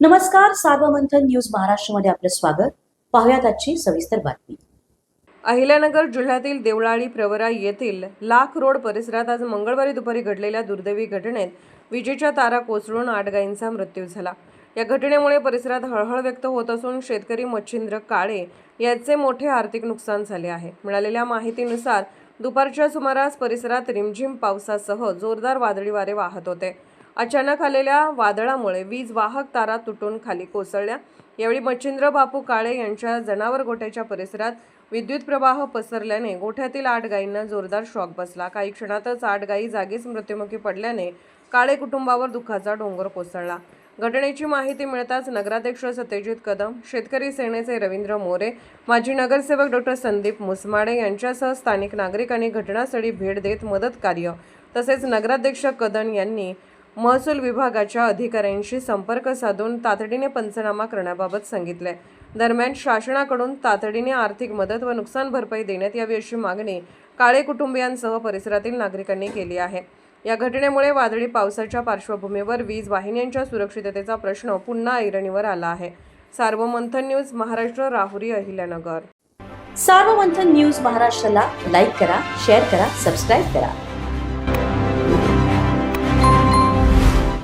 नमस्कार, सार्वमंथन न्यूज महाराष्ट्रमध्ये आपलं स्वागत. पाहुयात आजची सविस्तर बातमी. अहिल्यानगर जिल्ह्यातील देवळाली प्रवरा येथील लाख रोड परिसरात आज मंगळवारी दुपारी घडलेल्या दुर्दैवी घटनेत विजेच्या तारा कोसळून 8 गायींचा मृत्यू झाला. या घटनेमुळे परिसरात हळहळ व्यक्त होत असून शेतकरी मच्छिंद्र काळे याचे मोठे आर्थिक नुकसान झाले आहे. मिळालेल्या माहितीनुसार दुपारच्या सुमारास परिसरात रिमझिम पावसासह जोरदार वादळी वारे वाहत होते. अचानक आलेल्या वादळामुळे वीज वाहक तारा तुटून खाली कोसळल्या. यावेळी मच्छिंद्र बापू काळे यांच्या जनावर गोठ्याच्या परिसरात विद्युत प्रवाह पसरल्याने गोठ्यातील 8 गायींना जोरदार शॉक बसला. काही क्षणातच 8 गायी जागीच मृत्युमुखी पडल्याने काळे कुटुंबावर दुःखाचा डोंगर कोसळला. घटनेची माहिती मिळताच नगराध्यक्ष सत्यजित कदम, शेतकरी सेनेचे रवींद्र मोरे, माजी नगरसेवक डॉ. संदीप मुसमाडे यांच्यासह स्थानिक नागरिकांनी घटनास्थळी भेट देत मदत कार्य तसेच नगराध्यक्ष कदम यांनी महसूल विभागाच्या अधिकाऱ्यांशी संपर्क साधून तातडीने पंचनामा करण्याबाबत सांगितले. दरम्यान शासनाकडून तातडीने आर्थिक मदत व नुकसान भरपाई देण्यात यावी अशी मागणी काळे कुटुंबियांसह परिसरातील नागरिकांनी केली आहे. या घटनेमुळे वादळी पावसाच्या पार्श्वभूमीवर वीज वाहिन्यांच्या सुरक्षिततेचा प्रश्न पुन्हा ऐरणीवर आला आहे. सार्वमंथन न्यूज महाराष्ट्र, राहुरी, अहिल्यानगर. सार्वमंथन न्यूज महाराष्ट्राला लाईक करा, शेअर करा, सबस्क्राईब करा.